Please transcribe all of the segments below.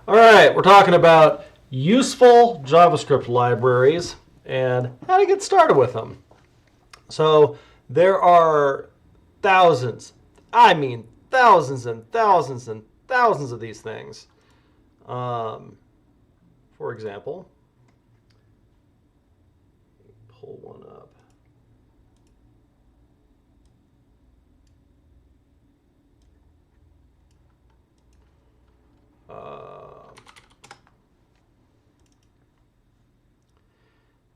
All right, we're talking about useful JavaScript libraries and how to get started with them. So there are thousands, I mean thousands and thousands and thousands of these things. For example, pull one up.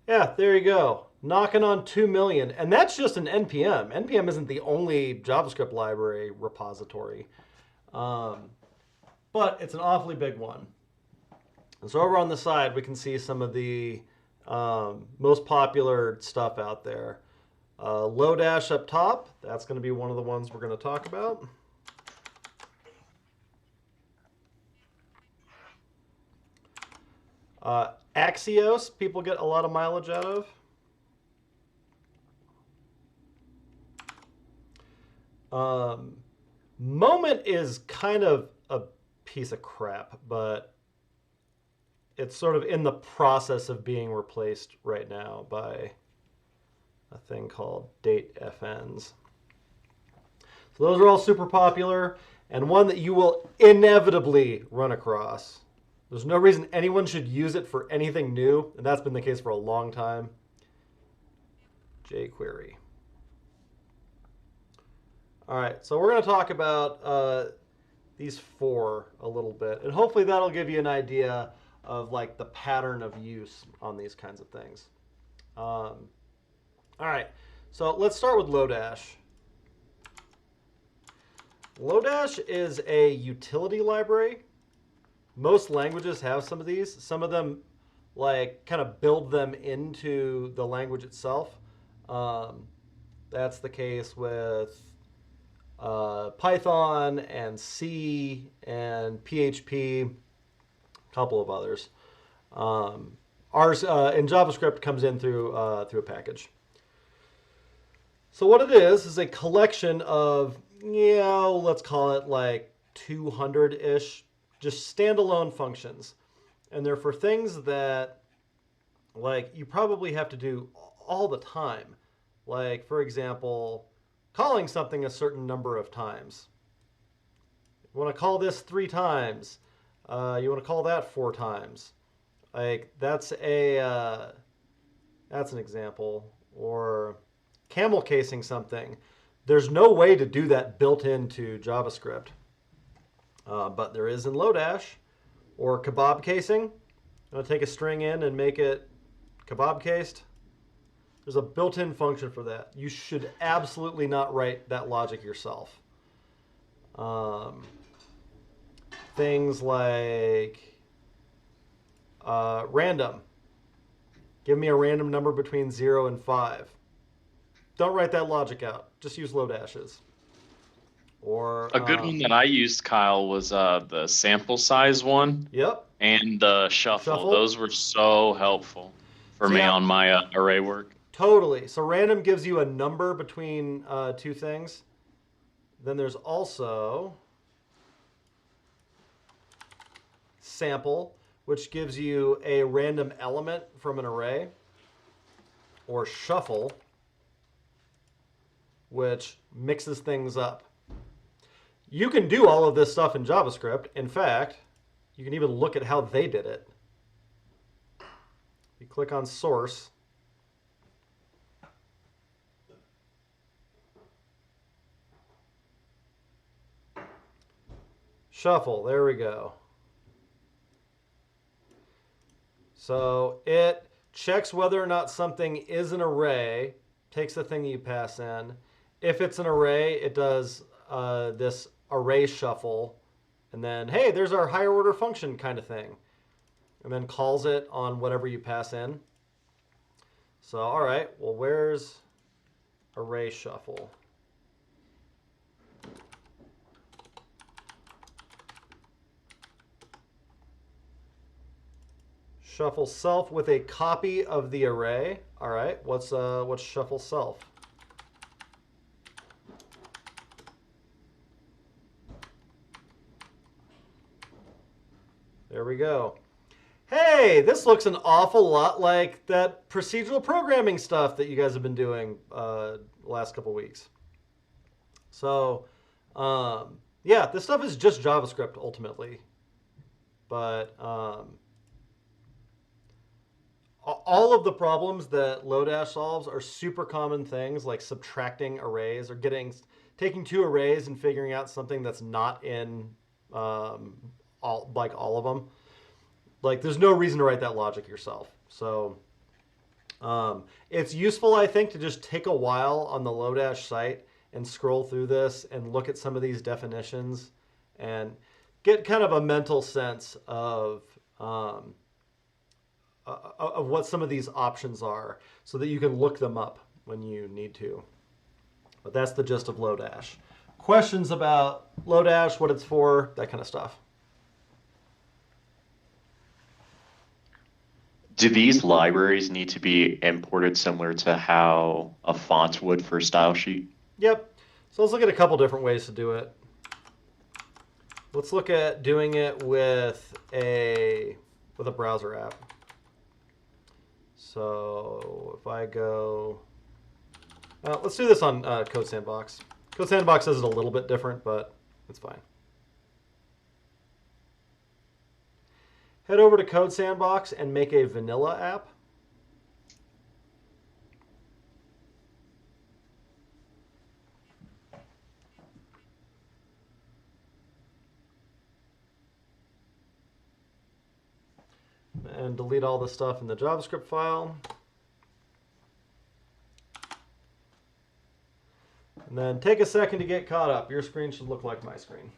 Yeah, there you go. Knocking on 2 million. And that's just an NPM. NPM isn't the only JavaScript library repository. But it's an awfully big one. And so over on the side, we can see some of the most popular stuff out there. Lodash up top. That's going to be one of the ones we're going to talk about. Axios, people get a lot of mileage out of. Moment is kind of a piece of crap, but it's sort of in the process of being replaced right now by a thing called Date Fns. So those are all super popular, and one that you will inevitably run across. There's no reason anyone should use it for anything new, and that's been the case for a long time. Jquery. All right, so we're going to talk about these four a little bit, and hopefully that'll give you an idea of like the pattern of use on these kinds of things. All right, so let's start with Lodash. Lodash is a utility library. Most languages have some of these. Some of them like kind of build them into the language itself. That's the case with Python and C and PHP, a couple of others. Ours in JavaScript comes in through a package. So what it is a collection of, let's call it like 200-ish just standalone functions. And they're for things that like you probably have to do all the time. Like, for example, calling something a certain number of times. You want to call this 3 times. You want to call that 4 times. Like that's an example. Or camel casing something. There's no way to do that built into JavaScript. But there is in Lodash. Or kebab casing. I'm going to take a string in and make it kebab cased. There's a built-in function for that. You should absolutely not write that logic yourself. Things like random. Give me a random number between 0 and 5. Don't write that logic out. Just use Lodashes. Or a good one that I used, Kyle, was the sample size one. Yep. And the shuffle. Those were so helpful for me on my array work. Totally. So random gives you a number between 2 things. Then there's also sample, which gives you a random element from an array. Or shuffle, which mixes things up. You can do all of this stuff in JavaScript. In fact, you can even look at how they did it. You click on source. Shuffle, there we go. So it checks whether or not something is an array, takes the thing you pass in. If it's an array, it does this array shuffle, and then, hey, there's our higher order function kind of thing. And then calls it on whatever you pass in. So, all right, well, where's array shuffle? Shuffle self with a copy of the array. All right, what's shuffle self? There we go. Hey, this looks an awful lot like that procedural programming stuff that you guys have been doing the last couple weeks. So, yeah, this stuff is just JavaScript ultimately. But all of the problems that Lodash solves are super common things like subtracting arrays or taking two arrays and figuring out something that's not in all of them. Like, there's no reason to write that logic yourself. So it's useful, I think, to just take a while on the Lodash site and scroll through this and look at some of these definitions and get kind of a mental sense of what some of these options are so that you can look them up when you need to. But that's the gist of Lodash. Questions about Lodash, what it's for, that kind of stuff. Do these libraries need to be imported similar to how a font would for style sheet? Yep. So let's look at a couple different ways to do it. Let's look at doing it with a browser app. So if I go, let's do this on Code Sandbox. Code Sandbox does it a little bit different, but it's fine. Head over to Code Sandbox and make a vanilla app. And delete all the stuff in the JavaScript file. And then take a second to get caught up. Your screen should look like my screen.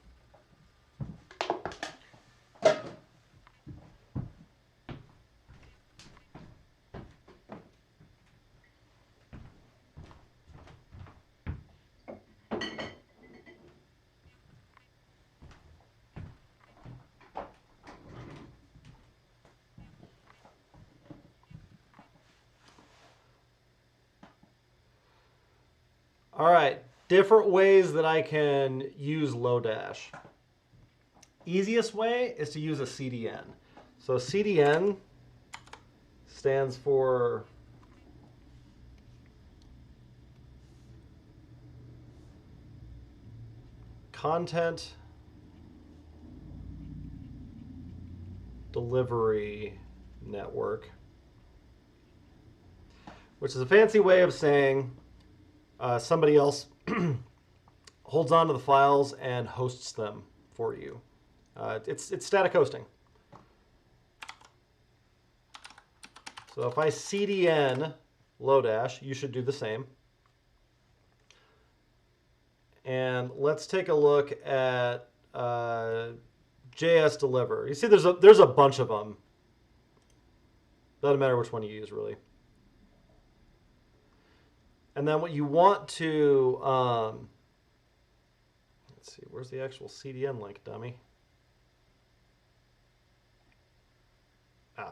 All right, different ways that I can use Lodash. Easiest way is to use a CDN. So CDN stands for Content Delivery Network, which is a fancy way of saying somebody else holds on to the files and hosts them for you. It's static hosting. So if I CDN Lodash, you should do the same. And let's take a look at JS Deliver. You see there's a bunch of them. Doesn't matter which one you use, really. And then what you want to, let's see, where's the actual CDN link, dummy?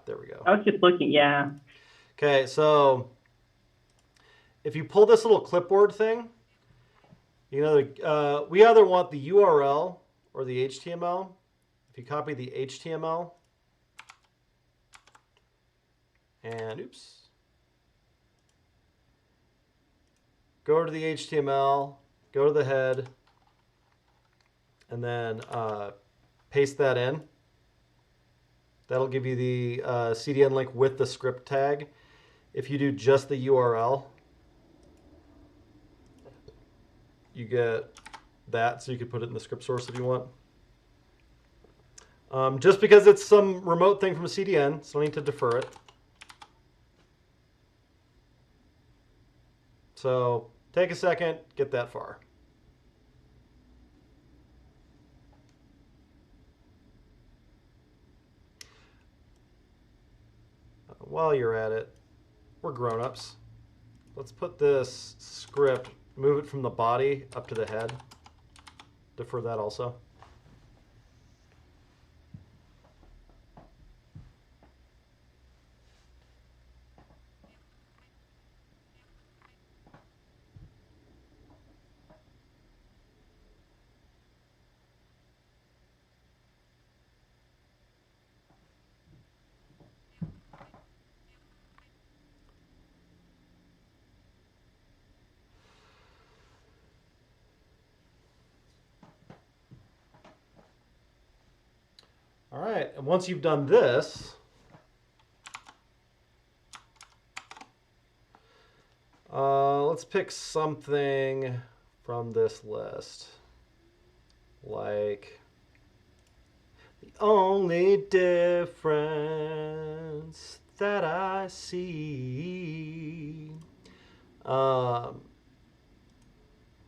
There we go. I was just looking, yeah. Okay, so if you pull this little clipboard thing, you know, we either want the URL or the HTML. If you copy the HTML, and oops. Go to the HTML, go to the head, and then paste that in. That'll give you the CDN link with the script tag. If you do just the URL, you get that, so you could put it in the script source if you want. Just because it's some remote thing from a CDN, so I need to defer it. So take a second, get that far. While you're at it, we're grown-ups. Let's put this script, move it from the body up to the head. Defer that also. All right, and once you've done this, let's pick something from this list. Like, the only difference that I see. If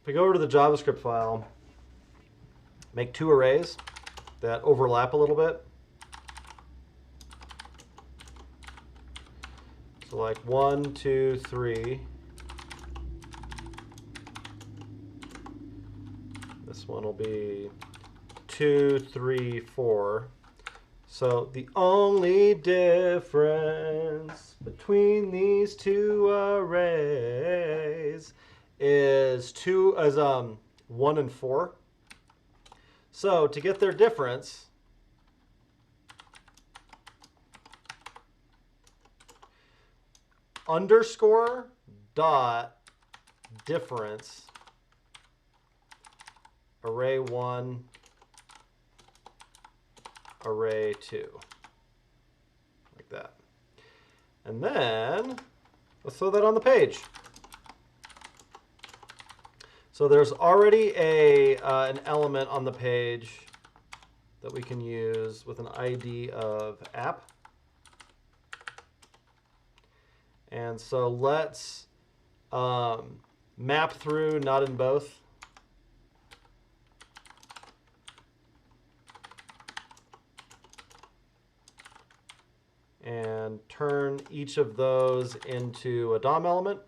we go over to the JavaScript file, make 2 arrays that overlap a little bit. So like 1, 2, 3. This one will be 2, 3, 4. So the only difference between these 2 arrays is 1 and 4. So to get their difference, underscore dot difference array 1 array 2, like that. And then let's throw that on the page. So there's already an element on the page that we can use with an ID of app. And so let's map through not in both. And turn each of those into a DOM element.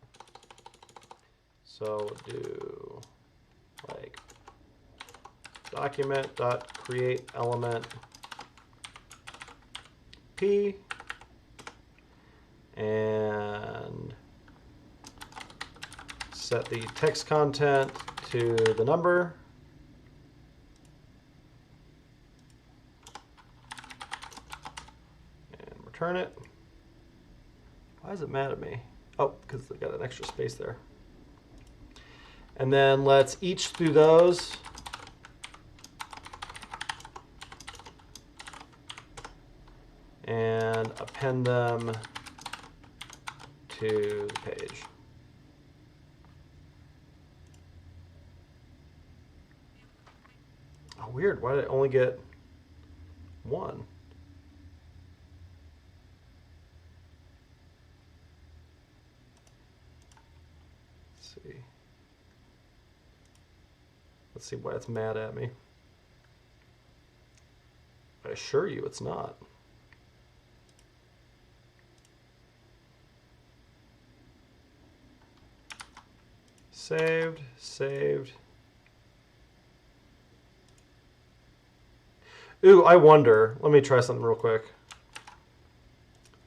So do like document.create element p, and set the text content to the number. And return it. Why is it mad at me? Oh, because they got an extra space there. And then let's each do those. And append them to the page. Oh, weird. Why did I only get 1? Let's see. Let's see why it's mad at me. I assure you it's not. Saved, saved. Ooh, I wonder. Let me try something real quick.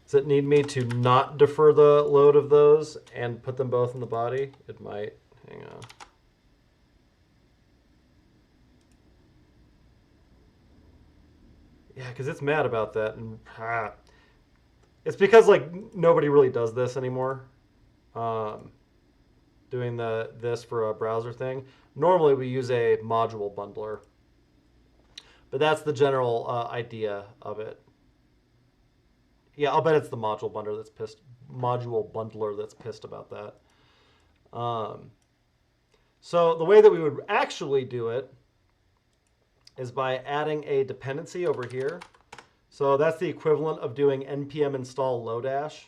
Does it need me to not defer the load of those and put them both in the body? It might. Hang on. Yeah, because it's mad about that. And it's because like nobody really does this anymore. Doing this for a browser thing. Normally we use a module bundler. But that's the general idea of it. Yeah, I'll bet it's the module bundler that's pissed. Module bundler that's pissed about that. So the way that we would actually do it is by adding a dependency over here. So that's the equivalent of doing npm install Lodash. You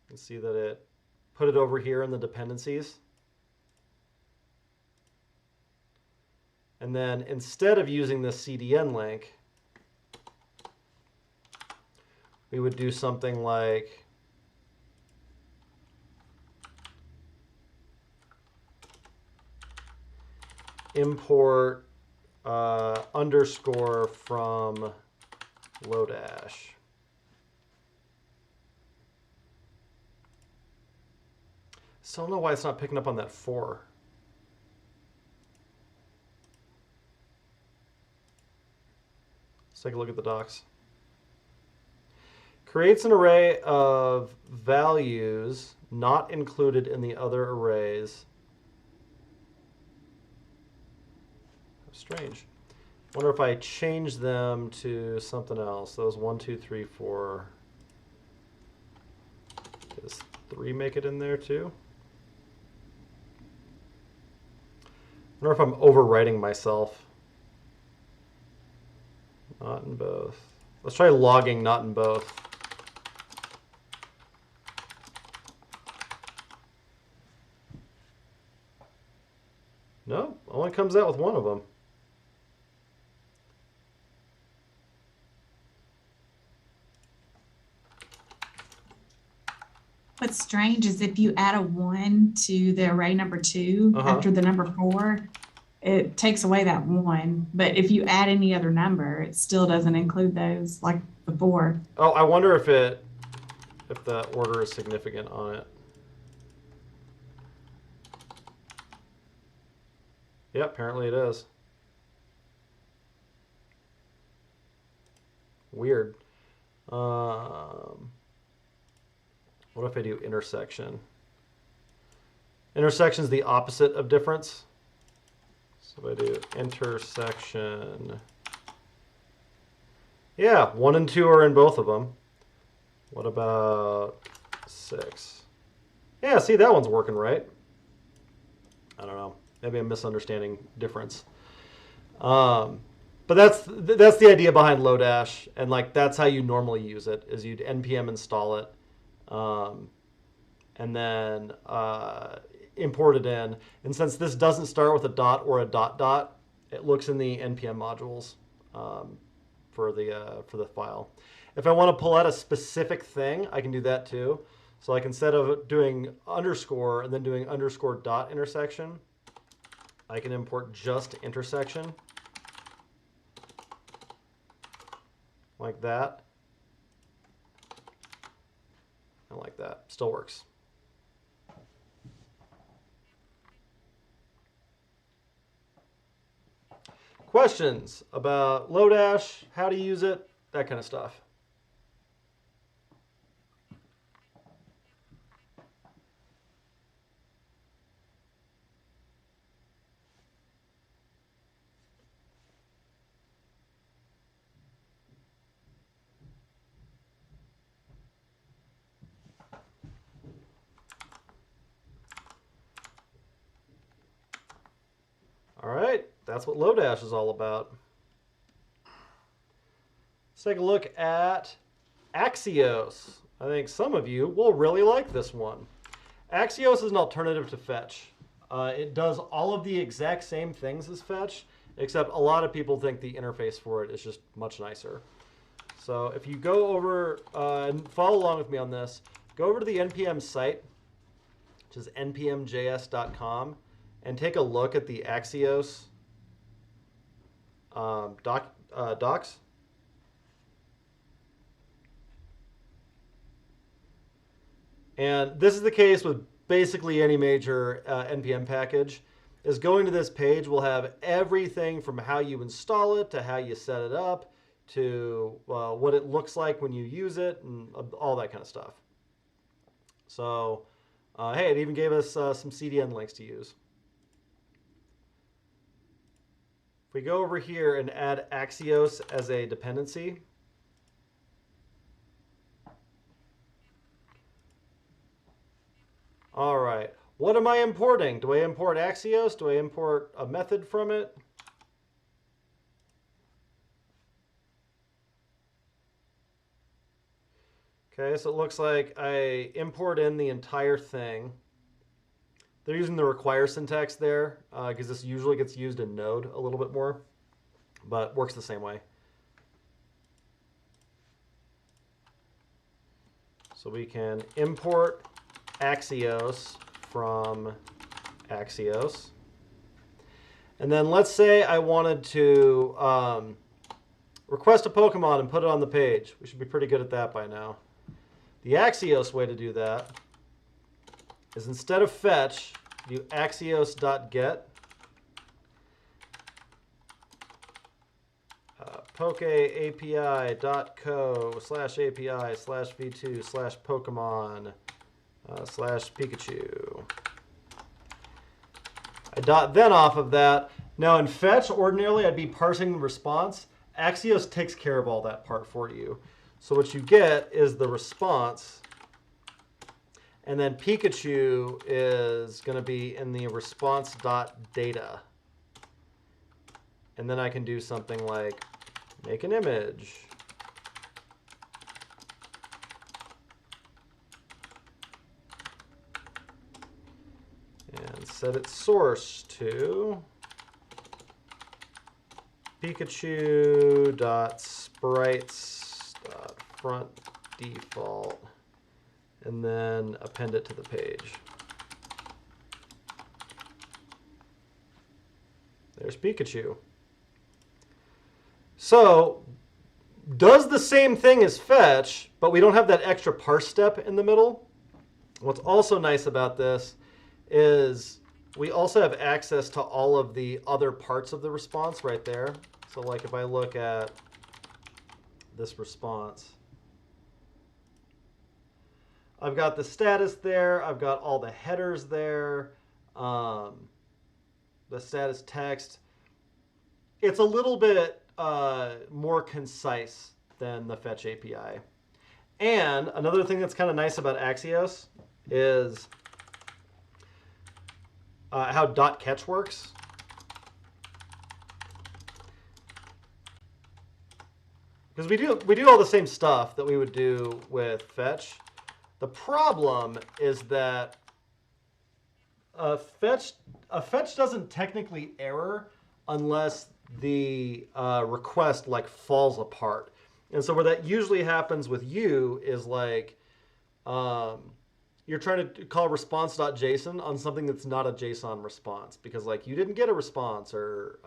can see that it put it over here in the dependencies. And then instead of using this CDN link, we would do something like import underscore from Lodash. Still don't know why it's not picking up on that 4. Let's take a look at the docs. Creates an array of values not included in the other arrays. How strange. Wonder if I change them to something else. Those 1, 2, 3, 4. Does 3 make it in there too? Wonder if I'm overwriting myself. Not in both. Let's try logging not in both. No, only comes out with one of them. What's strange is if you add a 1 to the array number 2 after the number 4, it takes away that 1. But if you add any other number, it still doesn't include those like before. Oh, I wonder if the order is significant on it. Yeah, apparently it is. Weird. What if I do intersection? Intersection is the opposite of difference. So if I do intersection. Yeah, 1 and 2 are in both of them. What about 6? Yeah, see, that one's working right. I don't know. Maybe I'm misunderstanding difference. But that's the idea behind Lodash, and like that's how you normally use it. Is you'd npm install it, and then import it in. And since this doesn't start with a dot or a dot dot, it looks in the npm modules for the file. If I want to pull out a specific thing, I can do that too. So like instead of doing underscore and then doing underscore dot intersection, I can import just intersection like that and like that. Still works. Questions about Lodash, how to use it, that kind of stuff. All right, that's what Lodash is all about. Let's take a look at Axios. I think some of you will really like this one. Axios is an alternative to Fetch. It does all of the exact same things as Fetch, except a lot of people think the interface for it is just much nicer. So if you go over and follow along with me on this, go over to the NPM site, which is npmjs.com, and take a look at the Axios docs. And this is the case with basically any major NPM package. Is going to this page will have everything from how you install it to how you set it up to what it looks like when you use it and all that kind of stuff. So, hey, it even gave us some CDN links to use. If we go over here and add Axios as a dependency, all right, what am I importing? Do I import Axios? Do I import a method from it? Okay, so it looks like I import in the entire thing. They're using the require syntax there because this usually gets used in Node a little bit more, but works the same way. So we can import Axios from Axios. And then let's say I wanted to request a Pokemon and put it on the page. We should be pretty good at that by now. The Axios way to do that is instead of fetch, do axios.get pokeapi.co/api/v2/Pokemon/Pikachu. I dot then off of that, Now in fetch, ordinarily I'd be parsing the response. Axios takes care of all that part for you. So what you get is the response, and then Pikachu is going to be in the response.data. And then I can do something like make an image. And set its source to Pikachu.sprites.frontDefault, and then append it to the page. There's Pikachu. So, does the same thing as fetch, but we don't have that extra parse step in the middle. What's also nice about this is we also have access to all of the other parts of the response right there. So like if I look at this response, I've got the status there. I've got all the headers there. The status text. It's a little bit more concise than the fetch API. And another thing that's kind of nice about Axios is how .catch works. Because we do all the same stuff that we would do with fetch. The problem is that a fetch doesn't technically error unless the request like falls apart. And so where that usually happens with you is like you're trying to call response.json on something that's not a JSON response because like you didn't get a response, or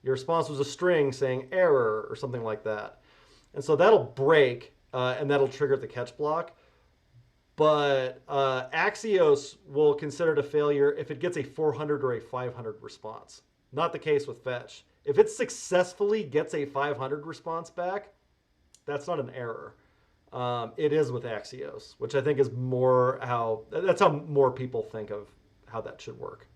your response was a string saying error or something like that. And so that'll break and that'll trigger the catch block. But Axios will consider it a failure if it gets a 400 or a 500 response. Not the case with fetch. If it successfully gets a 500 response back, that's not an error. It is with Axios, which I think is more that's how more people think of how that should work.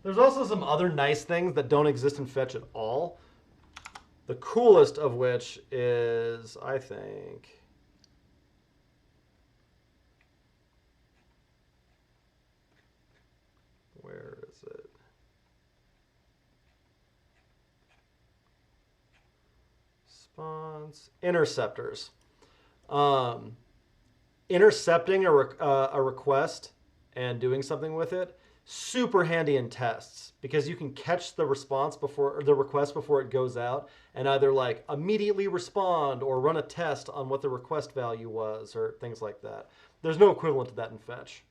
There's also some other nice things that don't exist in fetch at all. The coolest of which is, I think, where is it? Response interceptors. Intercepting a request and doing something with it, super handy in tests because you can catch the response before, or the request before it goes out, and either like immediately respond or run a test on what the request value was or things like that. There's no equivalent to that in fetch.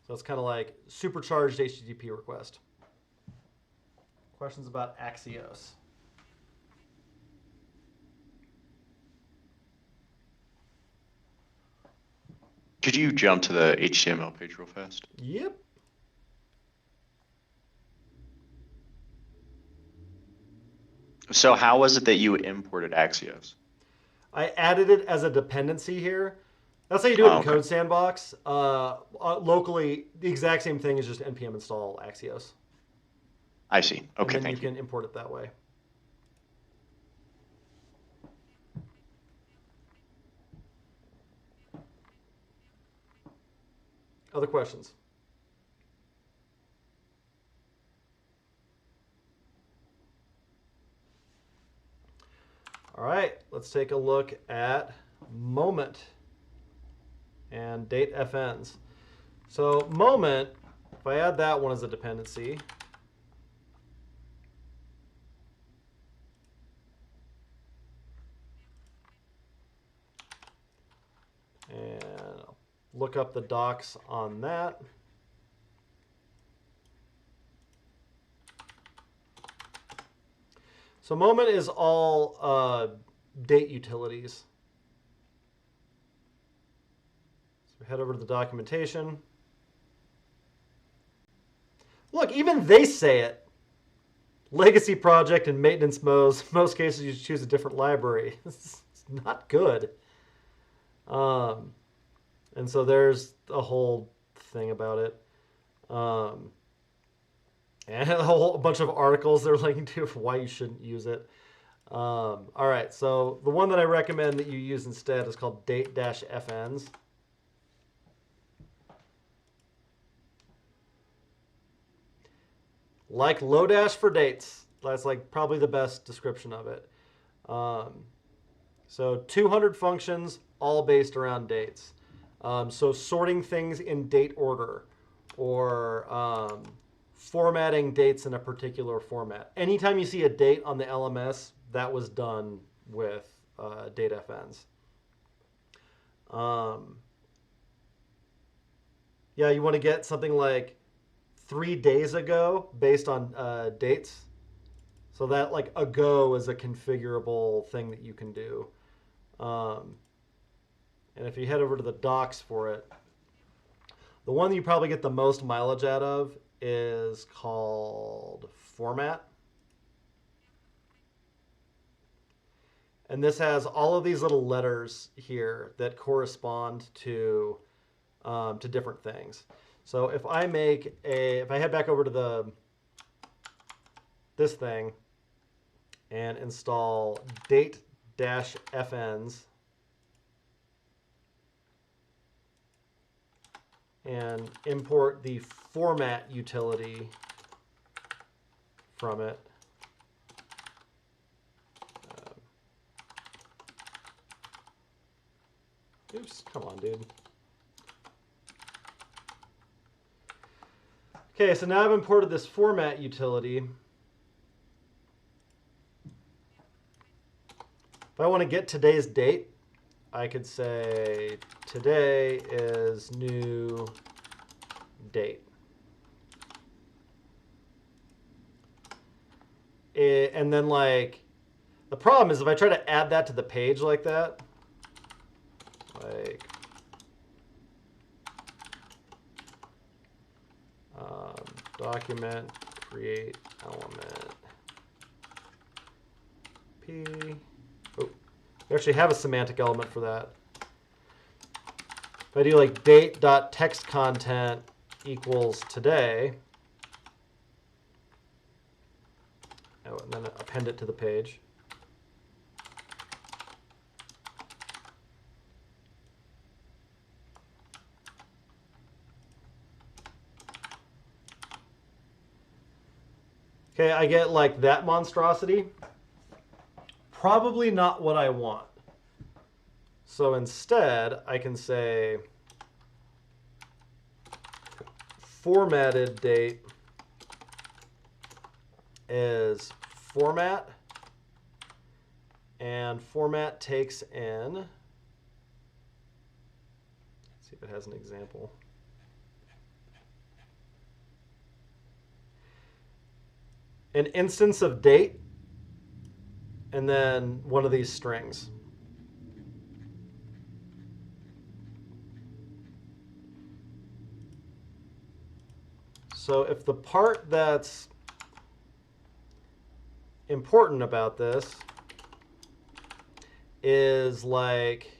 So it's kind of like supercharged HTTP request. Questions about Axios? Could you jump to the HTML page real fast? Yep. So how was it that you imported Axios? I added it as a dependency here. That's how you do it in Code Sandbox. Locally, the exact same thing is just npm install Axios. I see. Okay, and then thank you. You can import it that way. Other questions? All right, let's take a look at Moment and Date Fns. So Moment, if I add that one as a dependency, and I'll look up the docs on that. So Moment is all date utilities. So head over to the documentation. Look, even they say it. Legacy project and maintenance modes. Most cases you choose a different library. It's not good. And so there's a whole thing about it. And a whole bunch of articles they're linking to for why you shouldn't use it. All right, so the one that I recommend that you use instead is called Date Fns. Like Lodash for dates. That's like probably the best description of it. So 200 functions, all based around dates. So sorting things in date order, or formatting dates in a particular format. Anytime you see a date on the LMS, that was done with Date Fns. Yeah, you want to get something like 3 days ago based on dates. So that like ago is a configurable thing that you can do. And if you head over to the docs for it, the one that you probably get the most mileage out of is called Format. And this has all of these little letters here that correspond to different things. So if I head back over to this thing and install Date-Fns and import the format utility from it. Oops, come on, dude. Okay, so now I've imported this format utility. If I want to get today's date, I could say today is new date. And then like, the problem is if I try to add that to the page like that, like document create element p. Oh, we actually have a semantic element for that. If I do like date.textContent equals today, oh, and then append it to the page. Okay, I get like that monstrosity. Probably not what I want. So instead, I can say formatted date is format, and format takes in, let's see if it has an example. An instance of date, and then one of these strings. So if the part that's important about this is like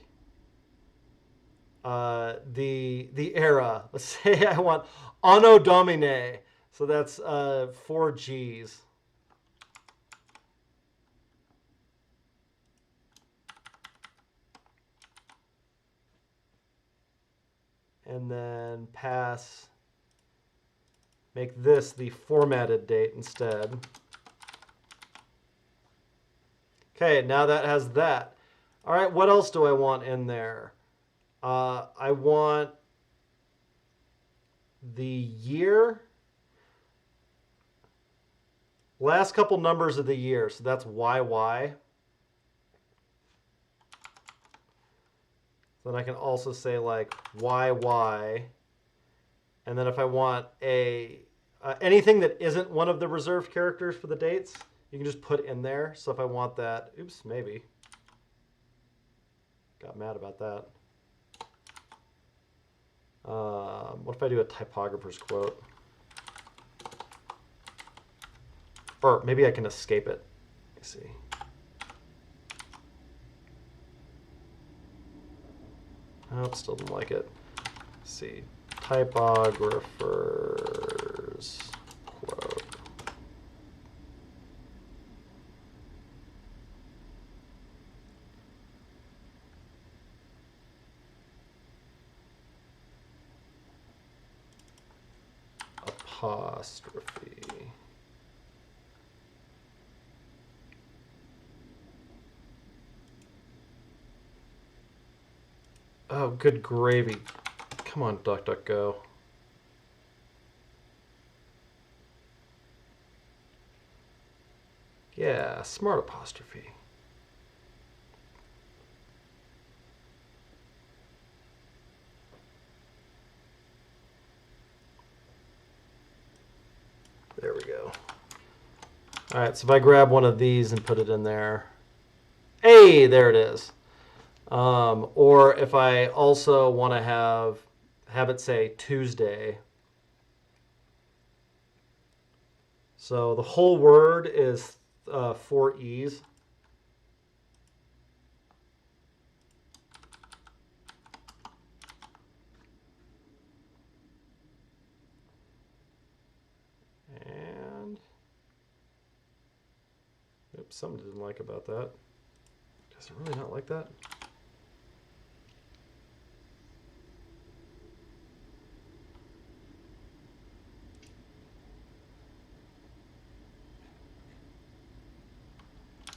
the era, let's say I want Anno Domini, so that's 4 G's. And then make this the formatted date instead. Okay, now that has that. All right, what else do I want in there? I want the year. Last couple numbers of the year, so that's YY. Then I can also say like YY. And then if I want anything that isn't one of the reserved characters for the dates, you can just put in there. So if I want that, oops, maybe. Got mad about that. What if I do a typographer's quote? Or maybe I can escape it. Let's see. Oh, still didn't like it. Let's see. Typographer's quote. Apostrophe. Oh, good gravy. Come on, DuckDuckGo. Yeah, smart apostrophe. There we go. All right, so if I grab one of these and put it in there, hey, there it is. Or if I also want to have it say Tuesday. So the whole word is 4 E's. And oops, something didn't like about that. Does it really not like that?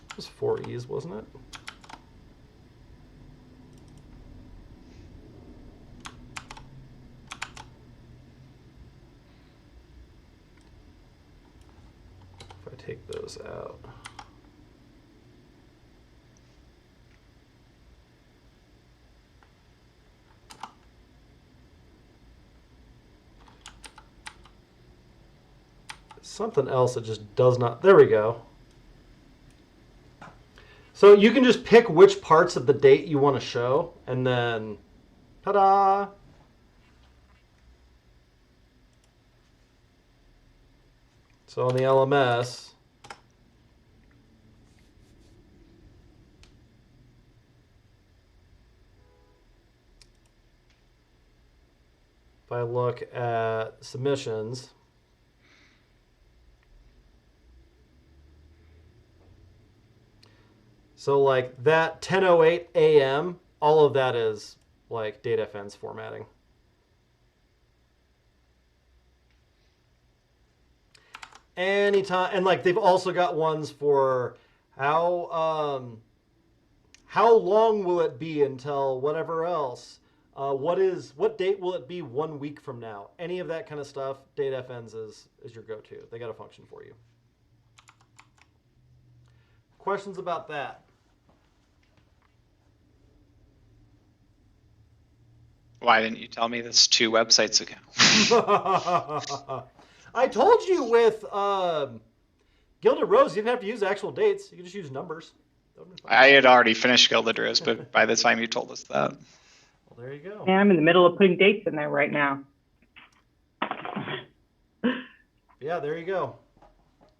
It was 4 E's, wasn't it? If I take those out. Something else that just does not. There we go. So you can just pick which parts of the date you want to show, and then, ta-da! So on the LMS, if I look at submissions, so like that 10:08 a.m., all of that is like Date Fns formatting. Anytime, and like they've also got ones for how long will it be until whatever else? What date will it be 1 week from now? Any of that kind of stuff, Date Fns is your go-to. They got a function for you. Questions about that? Why didn't you tell me this 2 websites ago? I told you with Gilded Rose, you didn't have to use actual dates. You could just use numbers. I had already finished Gilded Rose, but by the time you told us that. Well, there you go. And I'm in the middle of putting dates in there right now. Yeah, there you go.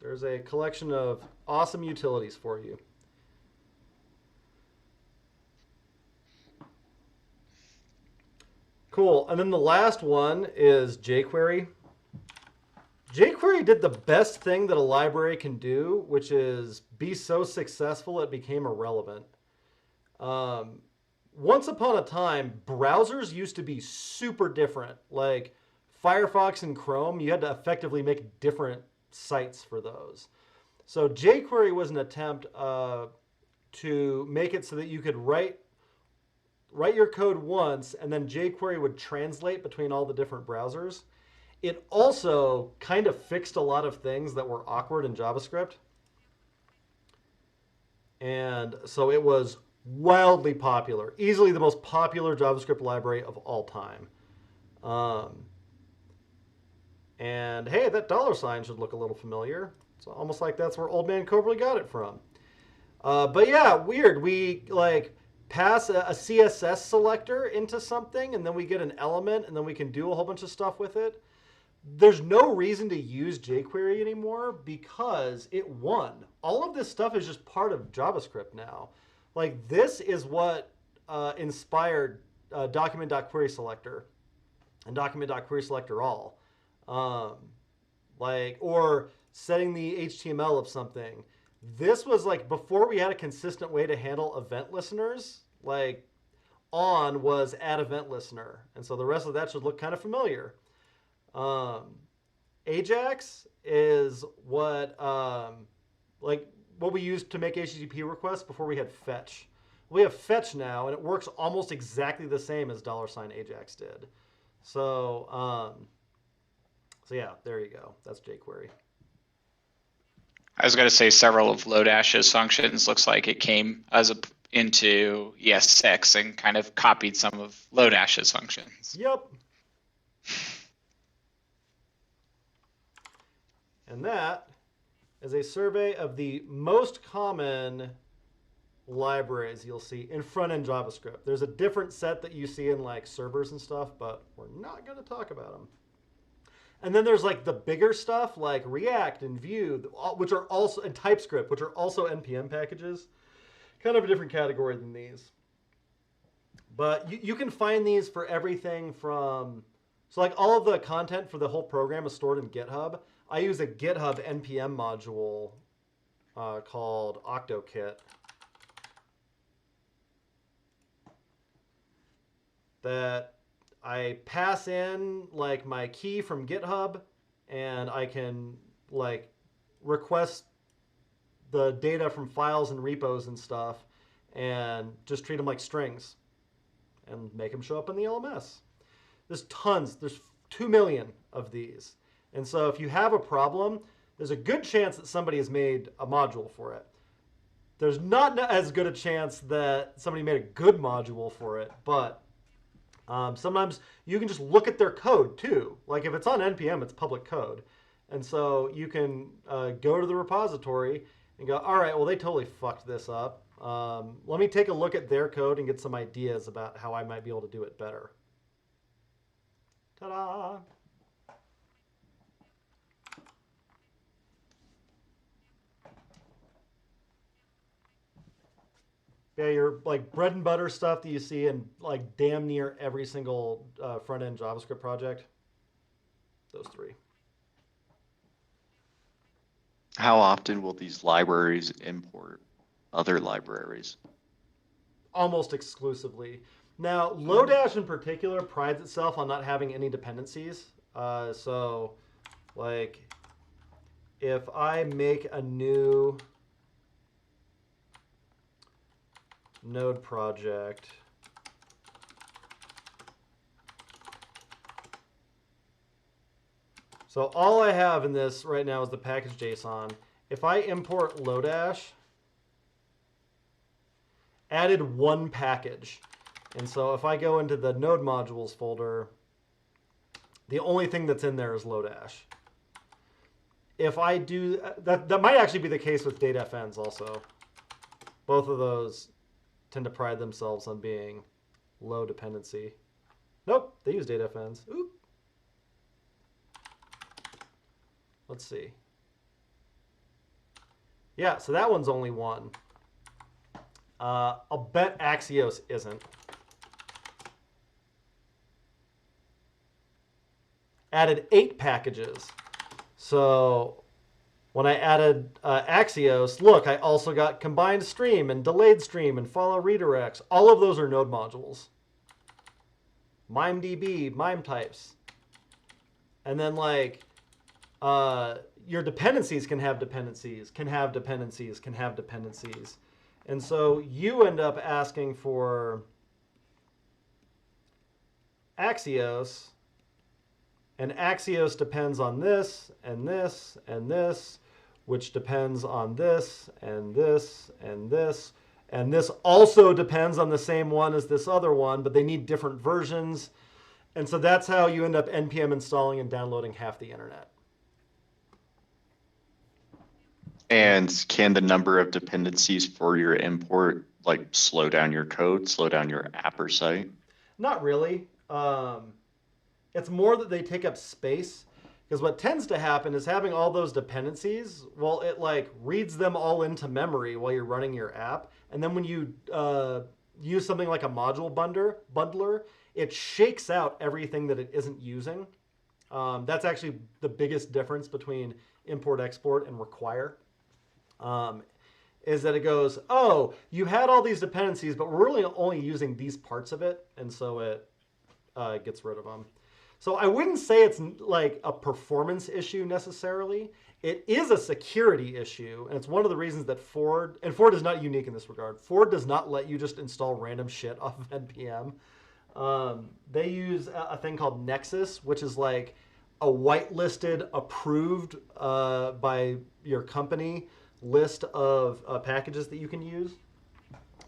There's a collection of awesome utilities for you. Cool. And then the last one is Jquery. Jquery did the best thing that a library can do, which is be so successful it became irrelevant. Once upon a time, browsers used to be super different. Like Firefox and Chrome, you had to effectively make different sites for those. So Jquery was an attempt to make it so that you could write your code once, and then Jquery would translate between all the different browsers. It also kind of fixed a lot of things that were awkward in JavaScript. And so it was wildly popular, easily the most popular JavaScript library of all time. And hey, that $ should look a little familiar. It's almost like that's where Old Man Coverly got it from. But yeah, weird. We like pass a CSS selector into something, and then we get an element, and then we can do a whole bunch of stuff with it. There's no reason to use Jquery anymore because it won. All of this stuff is just part of JavaScript now. Like this is what inspired document.querySelector and document.querySelector all. Or setting the HTML of something. This was like before we had a consistent way to handle event listeners, like on was add event listener. And so the rest of that should look kind of familiar. Ajax is what we used to make HTTP requests before we had fetch. We have fetch now, and it works almost exactly the same as $Ajax did. So yeah, there you go. That's jQuery. I was going to say several of Lodash's functions looks like it came into ES6 and kind of copied some of Lodash's functions. Yep. And that is a survey of the most common libraries you'll see in front-end JavaScript. There's a different set that you see in like servers and stuff, but we're not going to talk about them. And then there's like the bigger stuff like React and Vue, which are also, and TypeScript, which are also NPM packages. Kind of a different category than these. But you can find these for everything from, so like all of the content for the whole program is stored in GitHub. I use a GitHub NPM module called OctoKit that I pass in like my key from GitHub, and I can like request the data from files and repos and stuff and just treat them like strings and make them show up in the LMS. There's tons. There's 2 million of these. And so if you have a problem, there's a good chance that somebody has made a module for it. There's not as good a chance that somebody made a good module for it, but sometimes you can just look at their code too. Like if it's on NPM, it's public code. And so you can go to the repository and go, all right, well, they totally fucked this up. Let me take a look at their code and get some ideas about how I might be able to do it better. Ta-da! Yeah, your like bread and butter stuff that you see in like damn near every single front-end JavaScript project. Those three. How often will these libraries import other libraries? Almost exclusively. Now, Lodash in particular prides itself on not having any dependencies. So, like, if I make a new node project, so all I have in this right now is the package JSON. If I import Lodash, added one package. And so if I go into the node modules folder, the only thing that's in there is Lodash. If I do, that might actually be the case with Date Fns also. Both of those tend to pride themselves on being low dependency. Nope, they use Date Fns. Oop. Let's see. Yeah, so that one's only one. I'll bet Axios isn't. Added 8 packages. So when I added Axios, look, I also got combined stream and delayed stream and follow redirects. All of those are node modules. MIMEDB, MIME types. And then like your dependencies can have dependencies, can have dependencies, can have dependencies. And so you end up asking for Axios, and Axios depends on this, and this, and this, which depends on this, and this, and this. And this also depends on the same one as this other one, but they need different versions. And so that's how you end up NPM installing and downloading half the internet. And can the number of dependencies for your import like slow down your code, slow down your app or site? Not really. It's more that they take up space, because what tends to happen is having all those dependencies, well, it like reads them all into memory while you're running your app. And then when you use something like a module bundler, it shakes out everything that it isn't using. That's actually the biggest difference between import, export, and require. Is that it goes, oh, you had all these dependencies, but we're really only using these parts of it, and so it gets rid of them. So I wouldn't say it's like a performance issue necessarily. It is a security issue, and it's one of the reasons that Ford is not unique in this regard. Ford does not let you just install random shit off of NPM. They use a thing called Nexus, which is like a whitelisted, approved by your company list of packages that you can use.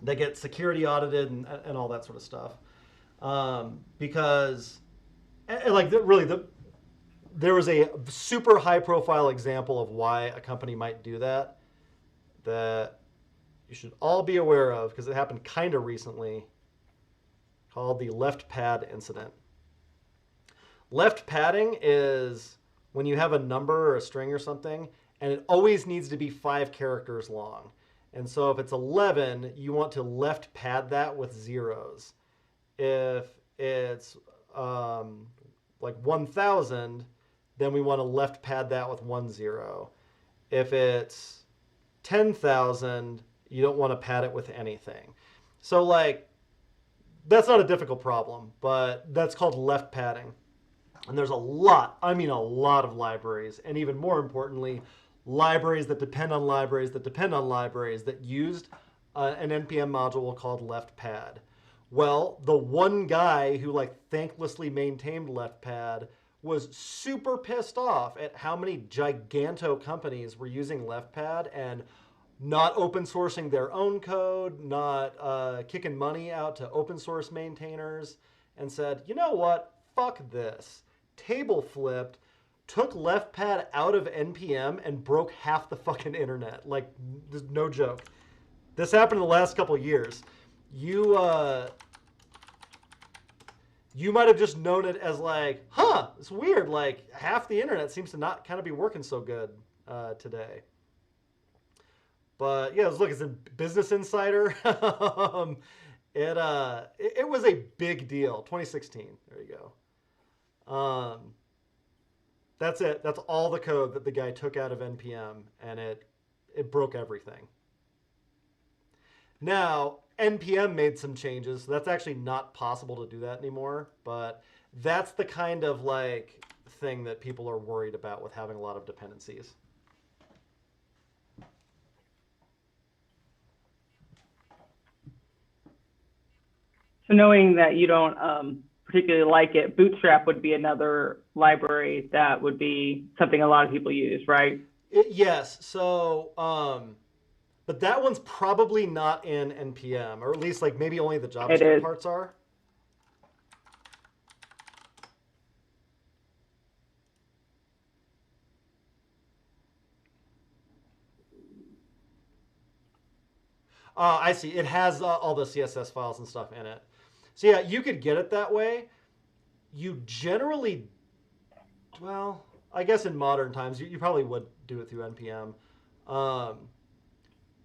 They get security audited and all that sort of stuff. Because, like, there was a super high-profile example of why a company might do that you should all be aware of, because it happened kind of recently, called the left pad incident. Left padding is when you have a number or a string or something, and it always needs to be 5 characters long. And so if it's 11, you want to left pad that with zeros. If it's like 1,000, then we want to left pad that with 1 0. If it's 10,000, you don't want to pad it with anything. So like, that's not a difficult problem, but that's called left padding. And there's a lot of libraries, and even more importantly, libraries that depend on libraries that depend on libraries that used an NPM module called left pad. Well, the one guy who like thanklessly maintained left pad was super pissed off at how many giganto companies were using left pad and not open sourcing their own code, not kicking money out to open source maintainers, and said, you know what, fuck this. Table flipped, took left pad out of NPM and broke half the fucking internet. Like, there's no joke. This happened in the last couple of years. You might have just known it as like, huh, it's weird. Like, half the internet seems to not kind of be working so good today. But yeah, look, it's a Business Insider. It was a big deal. 2016. There you go. That's it. That's all the code that the guy took out of NPM, and it broke everything. Now, NPM made some changes, so that's actually not possible to do that anymore, but that's the kind of like thing that people are worried about with having a lot of dependencies. So knowing that you don't particularly like it, Bootstrap would be another library that would be something a lot of people use, right? Yes. So, but that one's probably not in NPM, or at least like maybe only the JavaScript parts are. I see. It has all the CSS files and stuff in it. So yeah, you could get it that way. You generally, well, I guess in modern times, you probably would do it through NPM.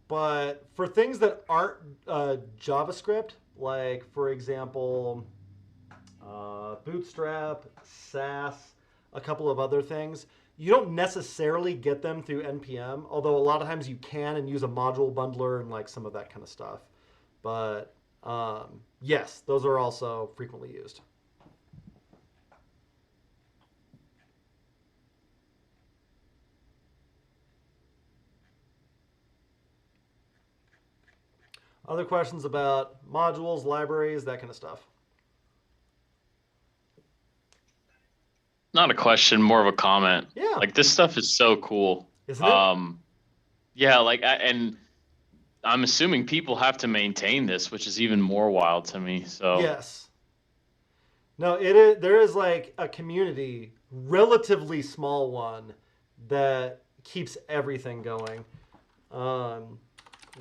But for things that aren't JavaScript, like, for example, Bootstrap, Sass, a couple of other things, you don't necessarily get them through NPM, although a lot of times you can and use a module bundler and like some of that kind of stuff. But yes, those are also frequently used. Other questions about modules, libraries, that kind of stuff? Not a question, more of a comment. Yeah. Like, this stuff is so cool. Isn't it? Yeah, like, and I'm assuming people have to maintain this, which is even more wild to me. So yes. No, it is. There is like a community, relatively small one, that keeps everything going.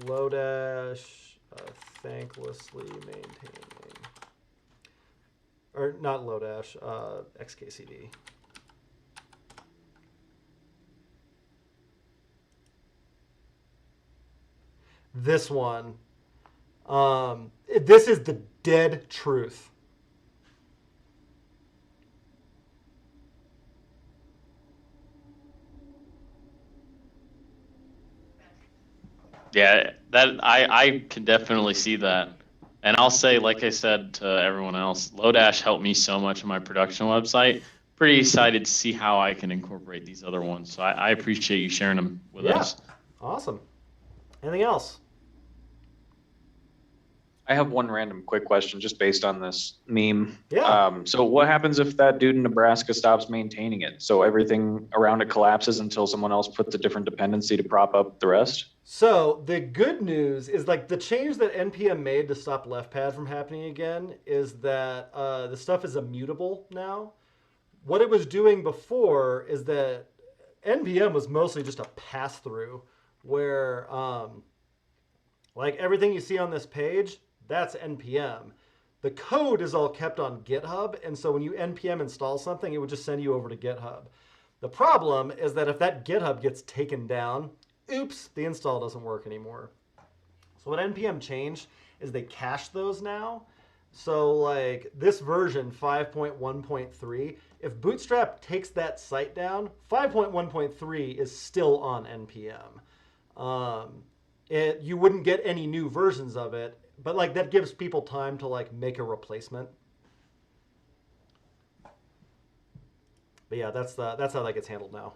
Lodash, thanklessly maintaining, or not Lodash, XKCD. This one This is the dead truth. Yeah, that I can definitely see that. And I'll say, like I said to everyone else, Lodash helped me so much on my production website. Pretty excited to see how I can incorporate these other ones. So I appreciate you sharing them with us. Awesome. Anything else? I have one random quick question just based on this meme. Yeah. So what happens if that dude in Nebraska stops maintaining it? So everything around it collapses until someone else puts a different dependency to prop up the rest? So the good news is like the change that NPM made to stop leftpad from happening again is that the stuff is immutable now. What it was doing before is that NPM was mostly just a pass through where like everything you see on this page, that's NPM. The code is all kept on GitHub, and so when you NPM install something, it would just send you over to GitHub. The problem is that if that GitHub gets taken down, oops, the install doesn't work anymore. So what NPM changed is they cache those now. So like this version 5.1.3, if Bootstrap takes that site down, 5.1.3 is still on NPM. You wouldn't get any new versions of it, but like that gives people time to like make a replacement. But yeah, that's how that gets handled now.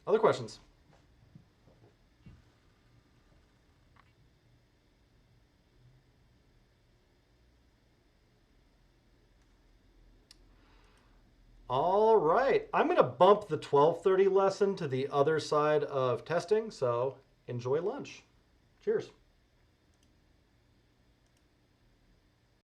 Other questions? All right. I'm going to bump the 12:30 lesson to the other side of testing, so enjoy lunch. Cheers.